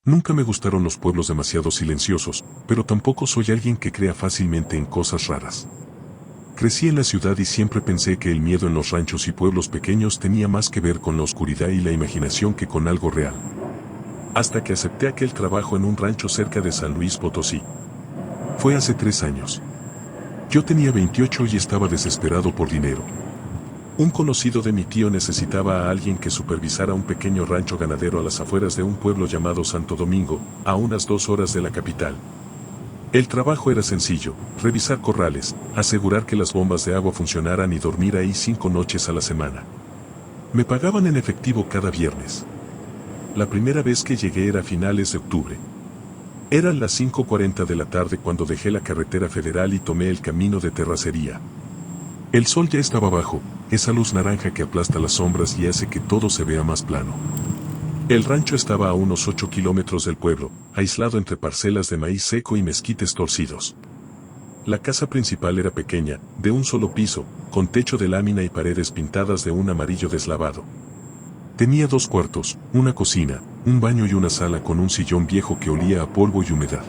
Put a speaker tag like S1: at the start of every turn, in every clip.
S1: Nunca me gustaron los pueblos demasiado silenciosos, pero tampoco soy alguien que crea fácilmente en cosas raras. Crecí en la ciudad y siempre pensé que el miedo en los ranchos y pueblos pequeños tenía más que ver con la oscuridad y la imaginación que con algo real. Hasta que acepté aquel trabajo en un rancho cerca de San Luis Potosí. Fue hace 3 años. Yo tenía 28 y estaba desesperado por dinero. Un conocido de mi tío necesitaba a alguien que supervisara un pequeño rancho ganadero a las afueras de un pueblo llamado Santo Domingo, a unas 2 horas de la capital. El trabajo era sencillo: revisar corrales, asegurar que las bombas de agua funcionaran y dormir ahí 5 noches a la semana. Me pagaban en efectivo cada viernes. La primera vez que llegué era a finales de octubre. Eran las 5:40 de la tarde cuando dejé la carretera federal y tomé el camino de terracería. El sol ya estaba bajo, esa luz naranja que aplasta las sombras y hace que todo se vea más plano. El rancho estaba a unos 8 kilómetros del pueblo, aislado entre parcelas de maíz seco y mezquites torcidos. La casa principal era pequeña, de un solo piso, con techo de lámina y paredes pintadas de un amarillo deslavado. Tenía 2 cuartos, una cocina, un baño y una sala con un sillón viejo que olía a polvo y humedad.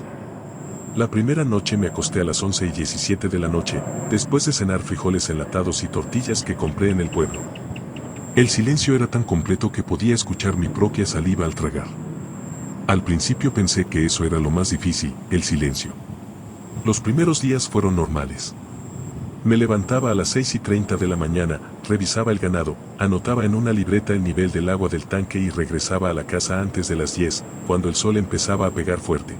S1: La primera noche me acosté a las 11:17 de la noche, después de cenar frijoles enlatados y tortillas que compré en el pueblo. El silencio era tan completo que podía escuchar mi propia saliva al tragar. Al principio pensé que eso era lo más difícil, el silencio. Los primeros días fueron normales. Me levantaba a las 6:30 de la mañana, revisaba el ganado, anotaba en una libreta el nivel del agua del tanque y regresaba a la casa antes de las 10, cuando el sol empezaba a pegar fuerte.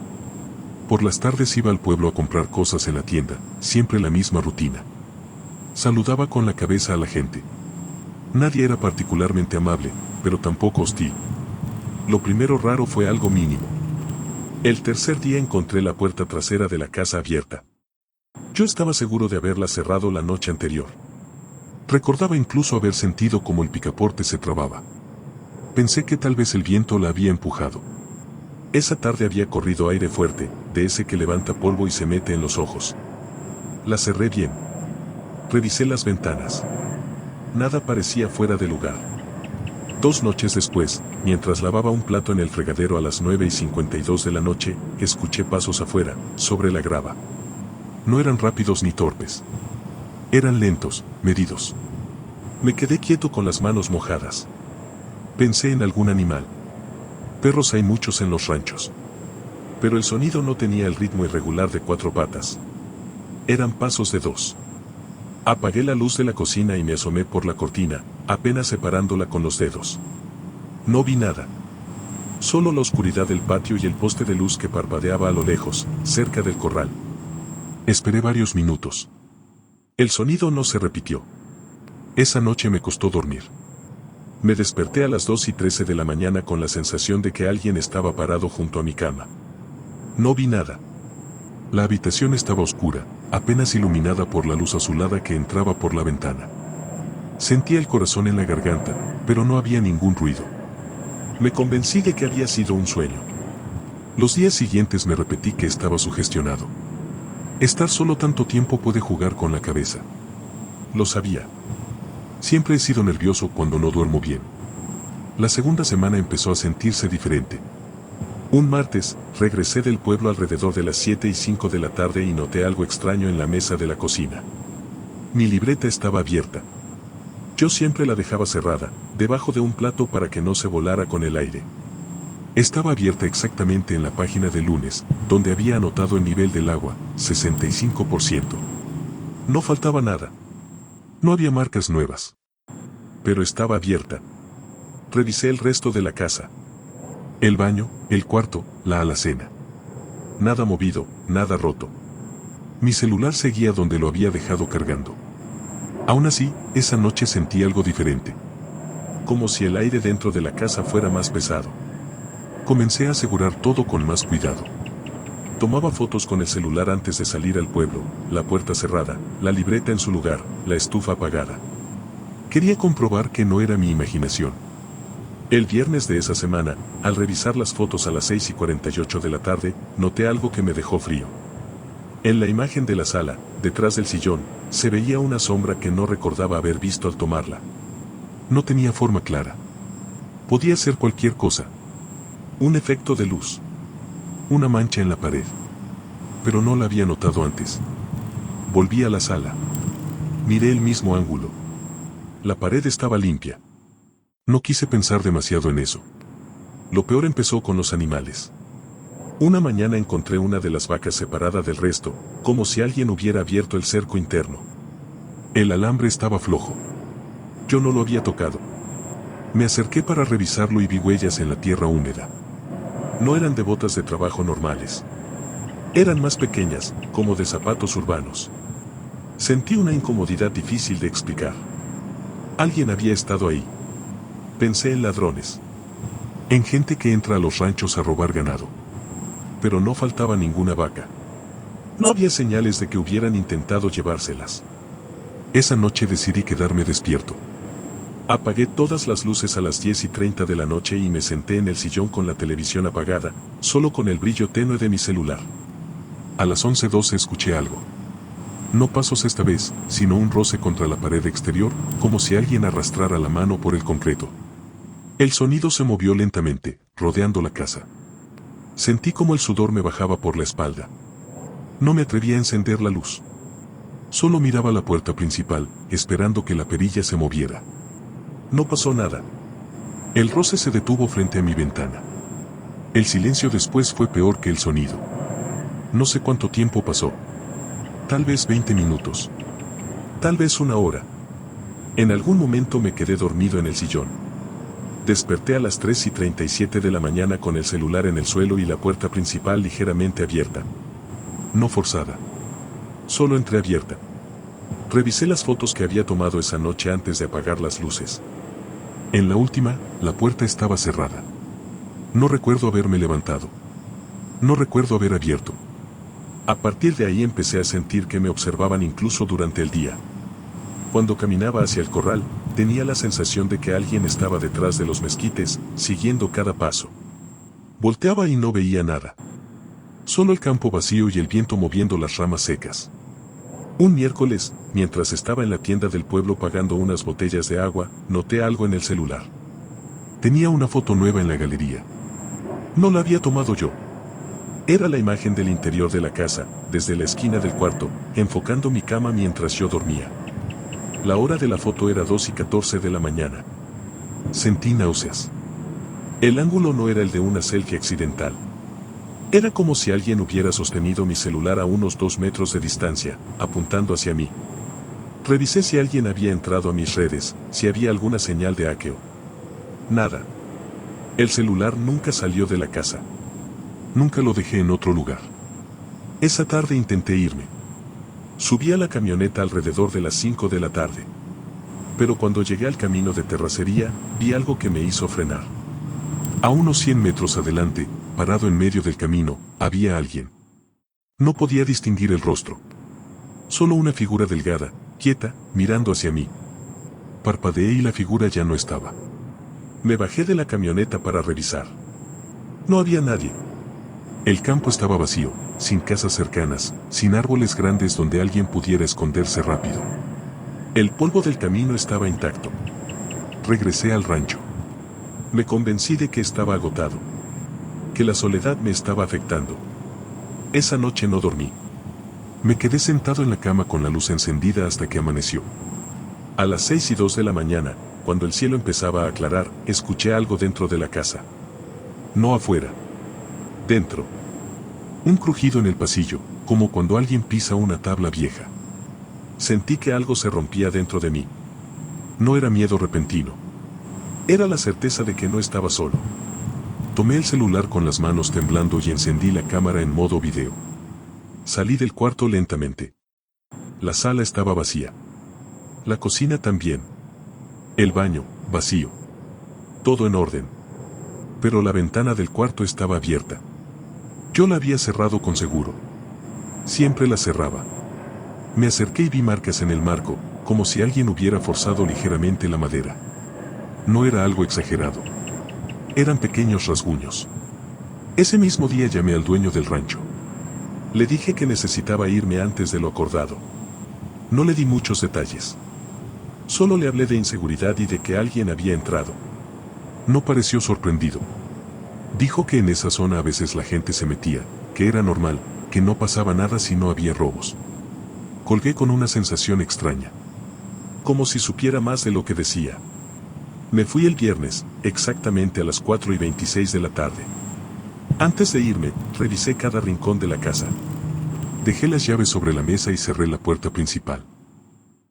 S1: Por las tardes iba al pueblo a comprar cosas en la tienda, siempre la misma rutina. Saludaba con la cabeza a la gente. Nadie era particularmente amable, pero tampoco hostil. Lo primero raro fue algo mínimo. El tercer día encontré la puerta trasera de la casa abierta. Yo estaba seguro de haberla cerrado la noche anterior. Recordaba incluso haber sentido como el picaporte se trababa. Pensé que tal vez el viento la había empujado. Esa tarde había corrido aire fuerte, de ese que levanta polvo y se mete en los ojos. La cerré bien. Revisé las ventanas. Nada parecía fuera de lugar. 2 noches después, mientras lavaba un plato en el fregadero a las 9:52 de la noche, escuché pasos afuera, sobre la grava. No eran rápidos ni torpes. Eran lentos, medidos. Me quedé quieto con las manos mojadas. Pensé en algún animal. Perros hay muchos en los ranchos. Pero el sonido no tenía el ritmo irregular de 4 patas. Eran pasos de 2. Apagué la luz de la cocina y me asomé por la cortina, apenas separándola con los dedos. No vi nada. Solo la oscuridad del patio y el poste de luz que parpadeaba a lo lejos, cerca del corral. Esperé varios minutos. El sonido no se repitió. Esa noche me costó dormir. Me desperté a las 2:13 de la mañana con la sensación de que alguien estaba parado junto a mi cama. No vi nada. La habitación estaba oscura, apenas iluminada por la luz azulada que entraba por la ventana. Sentía el corazón en la garganta, pero no había ningún ruido. Me convencí de que había sido un sueño. Los días siguientes me repetí que estaba sugestionado. Estar solo tanto tiempo puede jugar con la cabeza. Lo sabía. Siempre he sido nervioso cuando no duermo bien. La segunda semana empezó a sentirse diferente. Un martes, regresé del pueblo alrededor de las 7:05 de la tarde y noté algo extraño en la mesa de la cocina. Mi libreta estaba abierta. Yo siempre la dejaba cerrada, debajo de un plato para que no se volara con el aire. Estaba abierta exactamente en la página de lunes, donde había anotado el nivel del agua, 65%. No faltaba nada. No había marcas nuevas. Pero estaba abierta. Revisé el resto de la casa. El baño, el cuarto, la alacena. Nada movido, nada roto. Mi celular seguía donde lo había dejado cargando. Aún así, esa noche sentí algo diferente. Como si el aire dentro de la casa fuera más pesado. Comencé a asegurar todo con más cuidado. Tomaba fotos con el celular antes de salir al pueblo, la puerta cerrada, la libreta en su lugar, la estufa apagada. Quería comprobar que no era mi imaginación. El viernes de esa semana, al revisar las fotos a las 6:48 de la tarde, noté algo que me dejó frío. En la imagen de la sala, detrás del sillón, se veía una sombra que no recordaba haber visto al tomarla. No tenía forma clara. Podía ser cualquier cosa. Un efecto de luz. Una mancha en la pared. Pero no la había notado antes. Volví a la sala. Miré el mismo ángulo. La pared estaba limpia. No quise pensar demasiado en eso. Lo peor empezó con los animales. Una mañana encontré una de las vacas separada del resto, como si alguien hubiera abierto el cerco interno. El alambre estaba flojo. Yo no lo había tocado. Me acerqué para revisarlo y vi huellas en la tierra húmeda. No eran de botas de trabajo normales. Eran más pequeñas, como de zapatos urbanos. Sentí una incomodidad difícil de explicar. Alguien había estado ahí. Pensé en ladrones. En gente que entra a los ranchos a robar ganado. Pero no faltaba ninguna vaca. No había señales de que hubieran intentado llevárselas. Esa noche decidí quedarme despierto. Apagué todas las luces a las 10:30 de la noche y me senté en el sillón con la televisión apagada, solo con el brillo tenue de mi celular. A las 11:12 escuché algo. No pasos esta vez, sino un roce contra la pared exterior, como si alguien arrastrara la mano por el concreto. El sonido se movió lentamente, rodeando la casa. Sentí como el sudor me bajaba por la espalda. No me atreví a encender la luz. Solo miraba la puerta principal, esperando que la perilla se moviera. No pasó nada. El roce se detuvo frente a mi ventana. El silencio después fue peor que el sonido. No sé cuánto tiempo pasó. Tal vez 20 minutos. Tal vez una hora. En algún momento me quedé dormido en el sillón. Desperté a las 3:37 de la mañana con el celular en el suelo y la puerta principal ligeramente abierta. No forzada. Solo entreabierta. Revisé las fotos que había tomado esa noche antes de apagar las luces. En la última, la puerta estaba cerrada. No recuerdo haberme levantado. No recuerdo haber abierto. A partir de ahí empecé a sentir que me observaban incluso durante el día. Cuando caminaba hacia el corral, tenía la sensación de que alguien estaba detrás de los mezquites, siguiendo cada paso. Volteaba y no veía nada. Solo el campo vacío y el viento moviendo las ramas secas. Un miércoles, mientras estaba en la tienda del pueblo pagando unas botellas de agua, noté algo en el celular. Tenía una foto nueva en la galería. No la había tomado yo. Era la imagen del interior de la casa, desde la esquina del cuarto, enfocando mi cama mientras yo dormía. La hora de la foto era 2:14 de la mañana. Sentí náuseas. El ángulo no era el de una selfie accidental. Era como si alguien hubiera sostenido mi celular a unos 2 metros de distancia, apuntando hacia mí. Revisé si alguien había entrado a mis redes, si había alguna señal de hackeo. Nada. El celular nunca salió de la casa. Nunca lo dejé en otro lugar. Esa tarde intenté irme. Subí a la camioneta alrededor de las 5 de la tarde. Pero cuando llegué al camino de terracería, vi algo que me hizo frenar. A unos 100 metros adelante, parado en medio del camino, había alguien. No podía distinguir el rostro. Solo una figura delgada, quieta, mirando hacia mí. Parpadeé y la figura ya no estaba. Me bajé de la camioneta para revisar. No había nadie. El campo estaba vacío, sin casas cercanas, sin árboles grandes donde alguien pudiera esconderse rápido. El polvo del camino estaba intacto. Regresé al rancho. Me convencí de que estaba agotado. Que la soledad me estaba afectando. Esa noche no dormí. Me quedé sentado en la cama con la luz encendida hasta que amaneció. A las 6:02 de la mañana, cuando el cielo empezaba a aclarar, escuché algo dentro de la casa. No afuera. Dentro. Un crujido en el pasillo, como cuando alguien pisa una tabla vieja. Sentí que algo se rompía dentro de mí. No era miedo repentino. Era la certeza de que no estaba solo. Tomé el celular con las manos temblando y encendí la cámara en modo video. Salí del cuarto lentamente. La sala estaba vacía. La cocina también. El baño, vacío. Todo en orden. Pero la ventana del cuarto estaba abierta. Yo la había cerrado con seguro. Siempre la cerraba. Me acerqué y vi marcas en el marco, como si alguien hubiera forzado ligeramente la madera. No era algo exagerado. Eran pequeños rasguños. Ese mismo día llamé al dueño del rancho. Le dije que necesitaba irme antes de lo acordado. No le di muchos detalles. Solo le hablé de inseguridad y de que alguien había entrado. No pareció sorprendido. Dijo que en esa zona a veces la gente se metía, que era normal, que no pasaba nada si no había robos. Colgué con una sensación extraña. Como si supiera más de lo que decía. Me fui el viernes, exactamente a las 4:26 de la tarde. Antes de irme, revisé cada rincón de la casa. Dejé las llaves sobre la mesa y cerré la puerta principal.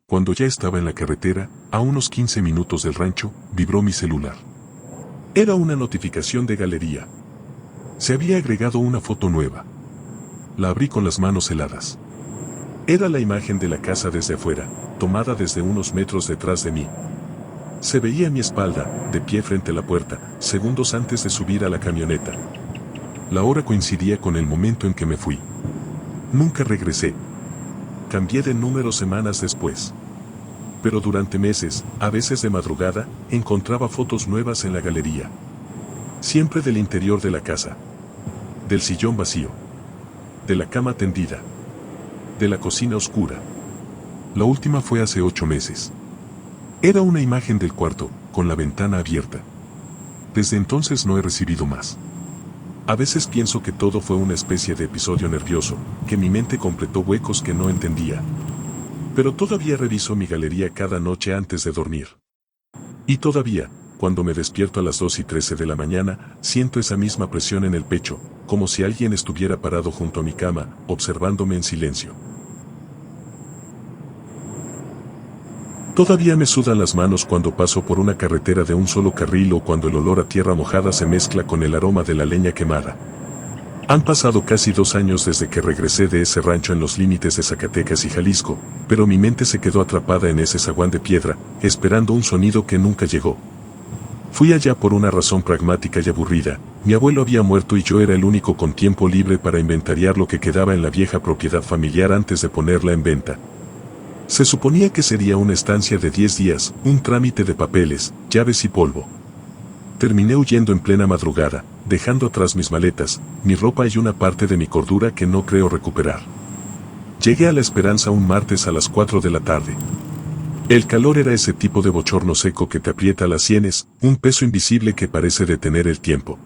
S1: Cuando ya estaba en la carretera, a unos 15 minutos del rancho, vibró mi celular. Era una notificación de galería. Se había agregado una foto nueva. La abrí con las manos heladas. Era la imagen de la casa desde afuera, tomada desde unos metros detrás de mí. Se veía mi espalda, de pie frente a la puerta, segundos antes de subir a la camioneta. La hora coincidía con el momento en que me fui. Nunca regresé. Cambié de número semanas después. Pero durante meses, a veces de madrugada, encontraba fotos nuevas en la galería. Siempre del interior de la casa. Del sillón vacío. De la cama tendida. De la cocina oscura. La última fue hace 8 meses. Era una imagen del cuarto, con la ventana abierta. Desde entonces no he recibido más. A veces pienso que todo fue una especie de episodio nervioso, que mi mente completó huecos que no entendía. Pero todavía reviso mi galería cada noche antes de dormir. Y todavía, cuando me despierto a las 2:13 de la mañana, siento esa misma presión en el pecho, como si alguien estuviera parado junto a mi cama, observándome en silencio. Todavía me sudan las manos cuando paso por una carretera de un solo carril o cuando el olor a tierra mojada se mezcla con el aroma de la leña quemada. Han pasado casi 2 años desde que regresé de ese rancho en los límites de Zacatecas y Jalisco, pero mi mente se quedó atrapada en ese zaguán de piedra, esperando un sonido que nunca llegó. Fui allá por una razón pragmática y aburrida. Mi abuelo había muerto y yo era el único con tiempo libre para inventariar lo que quedaba en la vieja propiedad familiar antes de ponerla en venta. Se suponía que sería una estancia de 10 días, un trámite de papeles, llaves y polvo. Terminé huyendo en plena madrugada, dejando atrás mis maletas, mi ropa y una parte de mi cordura que no creo recuperar. Llegué a La Esperanza un martes a las 4 de la tarde. El calor era ese tipo de bochorno seco que te aprieta las sienes, un peso invisible que parece detener el tiempo.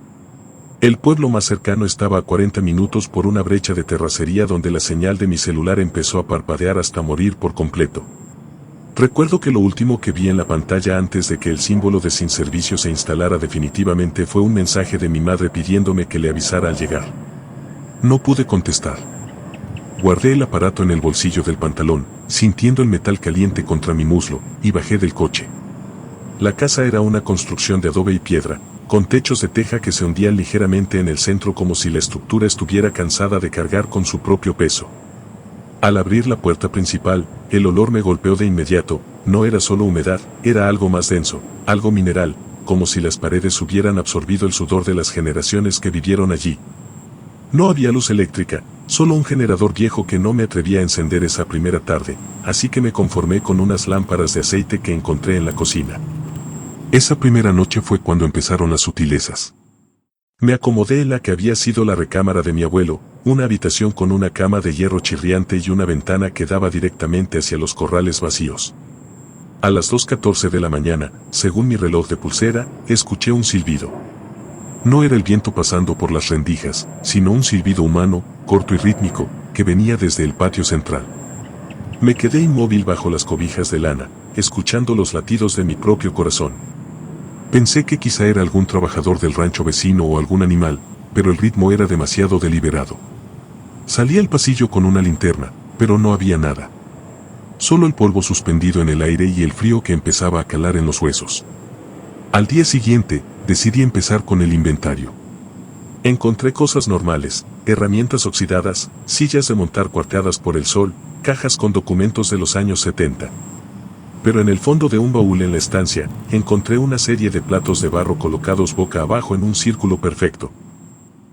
S1: El pueblo más cercano estaba a 40 minutos por una brecha de terracería donde la señal de mi celular empezó a parpadear hasta morir por completo. Recuerdo que lo último que vi en la pantalla antes de que el símbolo de sin servicio se instalara definitivamente fue un mensaje de mi madre pidiéndome que le avisara al llegar. No pude contestar. Guardé el aparato en el bolsillo del pantalón, sintiendo el metal caliente contra mi muslo, y bajé del coche. La casa era una construcción de adobe y piedra, con techos de teja que se hundían ligeramente en el centro como si la estructura estuviera cansada de cargar con su propio peso. Al abrir la puerta principal, el olor me golpeó de inmediato. No era solo humedad, era algo más denso, algo mineral, como si las paredes hubieran absorbido el sudor de las generaciones que vivieron allí. No había luz eléctrica, solo un generador viejo que no me atrevía a encender esa primera tarde, así que me conformé con unas lámparas de aceite que encontré en la cocina. Esa primera noche fue cuando empezaron las sutilezas. Me acomodé en la que había sido la recámara de mi abuelo, una habitación con una cama de hierro chirriante y una ventana que daba directamente hacia los corrales vacíos. A las 2:14 de la mañana, según mi reloj de pulsera, escuché un silbido. No era el viento pasando por las rendijas, sino un silbido humano, corto y rítmico, que venía desde el patio central. Me quedé inmóvil bajo las cobijas de lana, escuchando los latidos de mi propio corazón. Pensé que quizá era algún trabajador del rancho vecino o algún animal, pero el ritmo era demasiado deliberado. Salí al pasillo con una linterna, pero no había nada. Solo el polvo suspendido en el aire y el frío que empezaba a calar en los huesos. Al día siguiente, decidí empezar con el inventario. Encontré cosas normales, herramientas oxidadas, sillas de montar cuarteadas por el sol, cajas con documentos de los años 70. Pero en el fondo de un baúl en la estancia, encontré una serie de platos de barro colocados boca abajo en un círculo perfecto.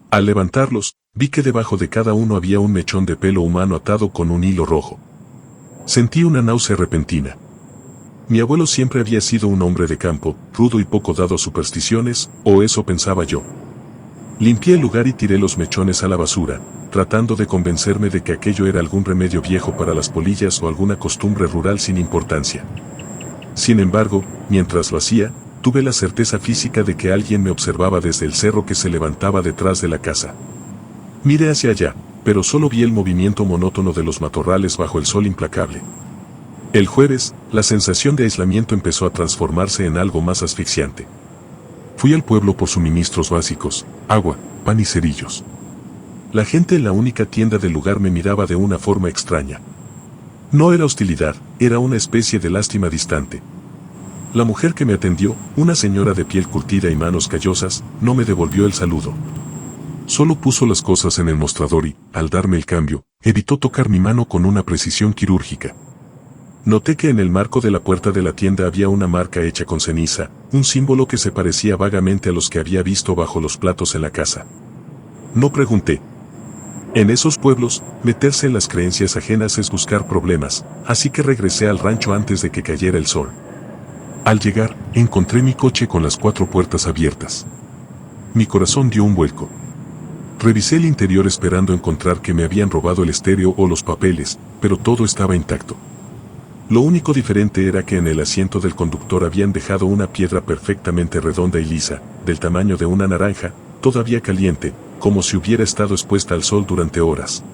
S1: Al levantarlos, vi que debajo de cada uno había un mechón de pelo humano atado con un hilo rojo. Sentí una náusea repentina. Mi abuelo siempre había sido un hombre de campo, rudo y poco dado a supersticiones, o eso pensaba yo. Limpié el lugar y tiré los mechones a la basura, tratando de convencerme de que aquello era algún remedio viejo para las polillas o alguna costumbre rural sin importancia. Sin embargo, mientras lo hacía, tuve la certeza física de que alguien me observaba desde el cerro que se levantaba detrás de la casa. Miré hacia allá, pero solo vi el movimiento monótono de los matorrales bajo el sol implacable. El jueves, la sensación de aislamiento empezó a transformarse en algo más asfixiante. Fui al pueblo por suministros básicos, agua, pan y cerillos. La gente en la única tienda del lugar me miraba de una forma extraña. No era hostilidad, era una especie de lástima distante. La mujer que me atendió, una señora de piel curtida y manos callosas, no me devolvió el saludo. Solo puso las cosas en el mostrador y, al darme el cambio, evitó tocar mi mano con una precisión quirúrgica. Noté que en el marco de la puerta de la tienda había una marca hecha con ceniza, un símbolo que se parecía vagamente a los que había visto bajo los platos en la casa. No pregunté. En esos pueblos, meterse en las creencias ajenas es buscar problemas, así que regresé al rancho antes de que cayera el sol. Al llegar, encontré mi coche con las 4 puertas abiertas. Mi corazón dio un vuelco. Revisé el interior esperando encontrar que me habían robado el estéreo o los papeles, pero todo estaba intacto. Lo único diferente era que en el asiento del conductor habían dejado una piedra perfectamente redonda y lisa, del tamaño de una naranja, todavía caliente, como si hubiera estado expuesta al sol durante horas.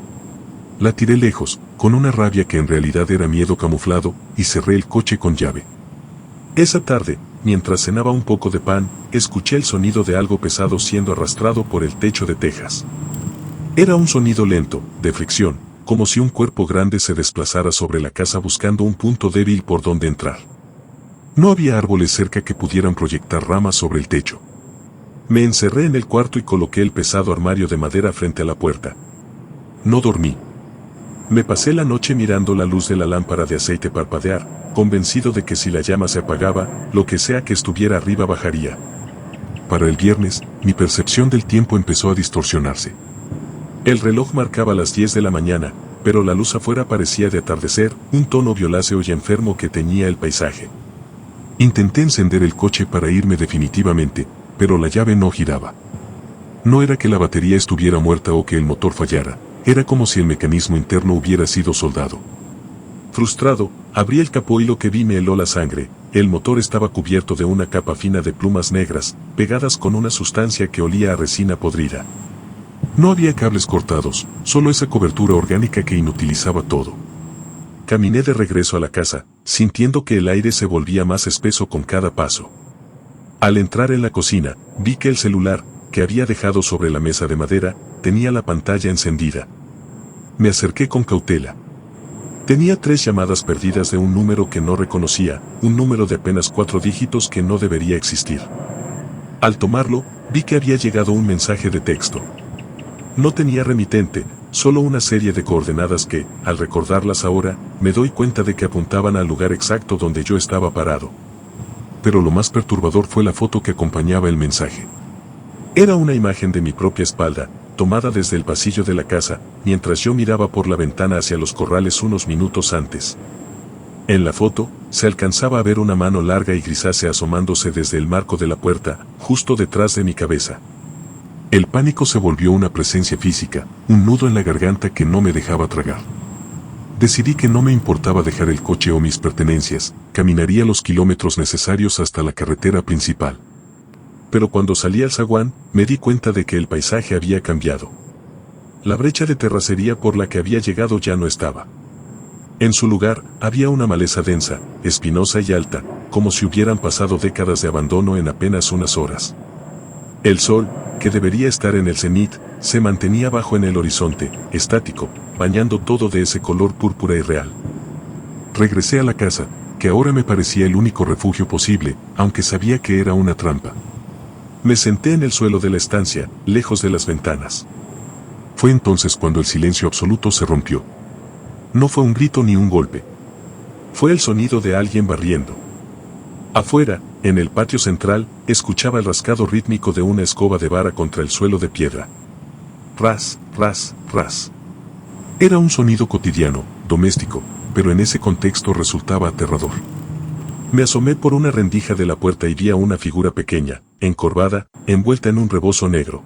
S1: La tiré lejos, con una rabia que en realidad era miedo camuflado, y cerré el coche con llave. Esa tarde, mientras cenaba un poco de pan, escuché el sonido de algo pesado siendo arrastrado por el techo de tejas. Era un sonido lento, de fricción, como si un cuerpo grande se desplazara sobre la casa buscando un punto débil por donde entrar. No había árboles cerca que pudieran proyectar ramas sobre el techo. Me encerré en el cuarto y coloqué el pesado armario de madera frente a la puerta. No dormí. Me pasé la noche mirando la luz de la lámpara de aceite parpadear, convencido de que si la llama se apagaba, lo que sea que estuviera arriba bajaría. Para el viernes, mi percepción del tiempo empezó a distorsionarse. El reloj marcaba las 10 de la mañana, pero la luz afuera parecía de atardecer, un tono violáceo y enfermo que teñía el paisaje. Intenté encender el coche para irme definitivamente, pero la llave no giraba. No era que la batería estuviera muerta o que el motor fallara, era como si el mecanismo interno hubiera sido soldado. Frustrado, abrí el capó y lo que vi me heló la sangre. El motor estaba cubierto de una capa fina de plumas negras, pegadas con una sustancia que olía a resina podrida. No había cables cortados, solo esa cobertura orgánica que inutilizaba todo. Caminé de regreso a la casa, sintiendo que el aire se volvía más espeso con cada paso. Al entrar en la cocina, vi que el celular, que había dejado sobre la mesa de madera, tenía la pantalla encendida. Me acerqué con cautela. Tenía 3 llamadas perdidas de un número que no reconocía, un número de apenas 4 dígitos que no debería existir. Al tomarlo, vi que había llegado un mensaje de texto. No tenía remitente, solo una serie de coordenadas que, al recordarlas ahora, me doy cuenta de que apuntaban al lugar exacto donde yo estaba parado. Pero lo más perturbador fue la foto que acompañaba el mensaje. Era una imagen de mi propia espalda, tomada desde el pasillo de la casa, mientras yo miraba por la ventana hacia los corrales unos minutos antes. En la foto, se alcanzaba a ver una mano larga y grisácea asomándose desde el marco de la puerta, justo detrás de mi cabeza. El pánico se volvió una presencia física, un nudo en la garganta que no me dejaba tragar. Decidí que no me importaba dejar el coche o mis pertenencias, caminaría los kilómetros necesarios hasta la carretera principal. Pero cuando salí al zaguán, me di cuenta de que el paisaje había cambiado. La brecha de terracería por la que había llegado ya no estaba. En su lugar, había una maleza densa, espinosa y alta, como si hubieran pasado décadas de abandono en apenas unas horas. El sol, que debería estar en el cenit, se mantenía bajo en el horizonte, estático, bañando todo de ese color púrpura irreal. Regresé a la casa, que ahora me parecía el único refugio posible, aunque sabía que era una trampa. Me senté en el suelo de la estancia, lejos de las ventanas. Fue entonces cuando el silencio absoluto se rompió. No fue un grito ni un golpe. Fue el sonido de alguien barriendo. Afuera, en el patio central, escuchaba el rascado rítmico de una escoba de vara contra el suelo de piedra. Ras, ras, ras. Era un sonido cotidiano, doméstico, pero en ese contexto resultaba aterrador. Me asomé por una rendija de la puerta y vi a una figura pequeña, encorvada, envuelta en un rebozo negro.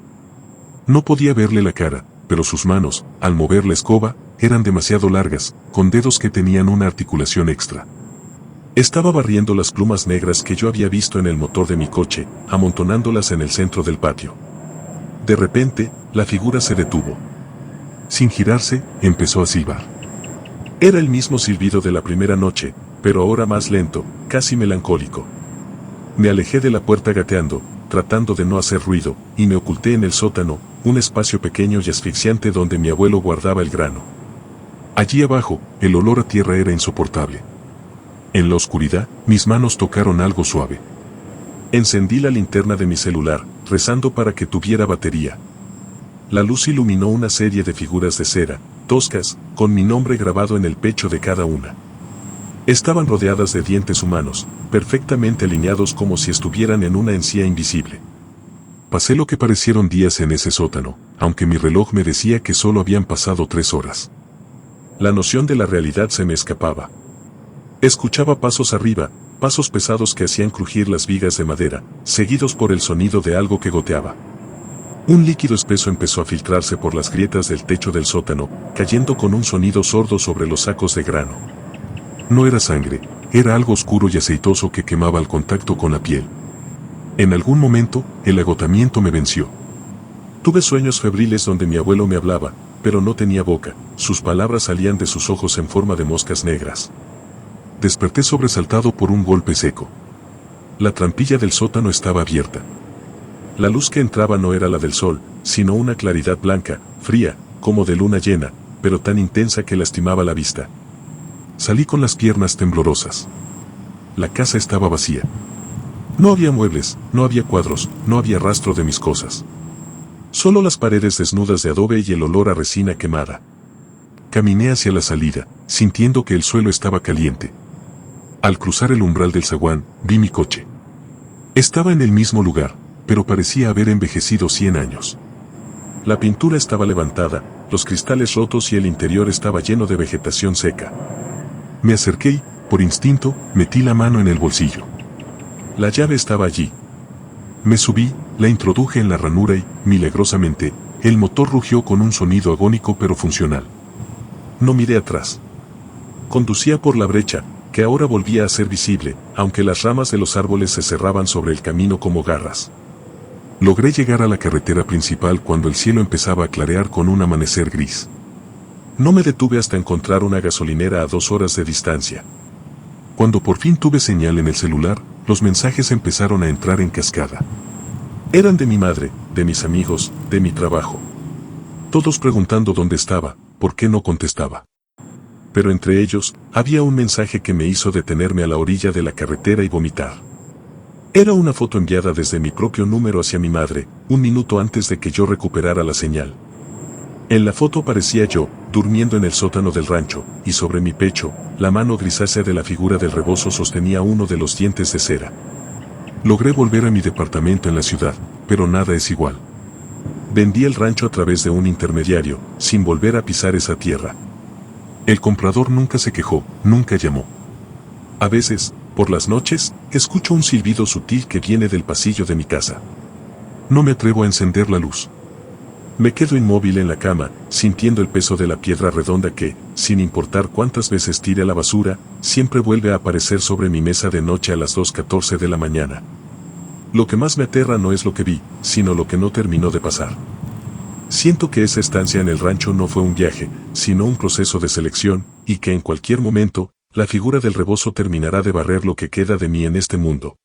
S1: No podía verle la cara, pero sus manos, al mover la escoba, eran demasiado largas, con dedos que tenían una articulación extra. Estaba barriendo las plumas negras que yo había visto en el motor de mi coche, amontonándolas en el centro del patio. De repente, la figura se detuvo. Sin girarse, empezó a silbar. Era el mismo silbido de la primera noche, pero ahora más lento, casi melancólico. Me alejé de la puerta gateando, tratando de no hacer ruido, y me oculté en el sótano, un espacio pequeño y asfixiante donde mi abuelo guardaba el grano. Allí abajo, el olor a tierra era insoportable. En la oscuridad, mis manos tocaron algo suave. Encendí la linterna de mi celular, rezando para que tuviera batería. La luz iluminó una serie de figuras de cera, toscas, con mi nombre grabado en el pecho de cada una. Estaban rodeadas de dientes humanos, perfectamente alineados como si estuvieran en una encía invisible. Pasé lo que parecieron días en ese sótano, aunque mi reloj me decía que solo habían pasado 3 horas. La noción de la realidad se me escapaba. Escuchaba pasos arriba, pasos pesados que hacían crujir las vigas de madera, seguidos por el sonido de algo que goteaba. Un líquido espeso empezó a filtrarse por las grietas del techo del sótano, cayendo con un sonido sordo sobre los sacos de grano. No era sangre, era algo oscuro y aceitoso que quemaba al contacto con la piel. En algún momento, el agotamiento me venció. Tuve sueños febriles donde mi abuelo me hablaba, pero no tenía boca, sus palabras salían de sus ojos en forma de moscas negras. Desperté sobresaltado por un golpe seco. La trampilla del sótano estaba abierta. La luz que entraba no era la del sol, sino una claridad blanca, fría, como de luna llena, pero tan intensa que lastimaba la vista. Salí con las piernas temblorosas. La casa estaba vacía. No había muebles, no había cuadros, no había rastro de mis cosas. Solo las paredes desnudas de adobe y el olor a resina quemada. Caminé hacia la salida, sintiendo que el suelo estaba caliente. Al cruzar el umbral del zaguán, vi mi coche. Estaba en el mismo lugar, pero parecía haber envejecido 100 años. La pintura estaba levantada, los cristales rotos y el interior estaba lleno de vegetación seca. Me acerqué y, por instinto, metí la mano en el bolsillo. La llave estaba allí. Me subí, la introduje en la ranura y, milagrosamente, el motor rugió con un sonido agónico pero funcional. No miré atrás. Conducía por la brecha, que ahora volvía a ser visible, aunque las ramas de los árboles se cerraban sobre el camino como garras. Logré llegar a la carretera principal cuando el cielo empezaba a clarear con un amanecer gris. No me detuve hasta encontrar una gasolinera a 2 horas de distancia. Cuando por fin tuve señal en el celular, los mensajes empezaron a entrar en cascada. Eran de mi madre, de mis amigos, de mi trabajo. Todos preguntando dónde estaba, por qué no contestaba. Pero entre ellos, había un mensaje que me hizo detenerme a la orilla de la carretera y vomitar. Era una foto enviada desde mi propio número hacia mi madre, 1 minuto antes de que yo recuperara la señal. En la foto aparecía yo, durmiendo en el sótano del rancho, y sobre mi pecho, la mano grisácea de la figura del rebozo sostenía uno de los dientes de cera. Logré volver a mi departamento en la ciudad, pero nada es igual. Vendí el rancho a través de un intermediario, sin volver a pisar esa tierra. El comprador nunca se quejó, nunca llamó. A veces, por las noches, escucho un silbido sutil que viene del pasillo de mi casa. No me atrevo a encender la luz. Me quedo inmóvil en la cama, sintiendo el peso de la piedra redonda que, sin importar cuántas veces tire a la basura, siempre vuelve a aparecer sobre mi mesa de noche a las 2:14 de la mañana. Lo que más me aterra no es lo que vi, sino lo que no terminó de pasar. Siento que esa estancia en el rancho no fue un viaje, sino un proceso de selección, y que en cualquier momento, la figura del rebozo terminará de barrer lo que queda de mí en este mundo.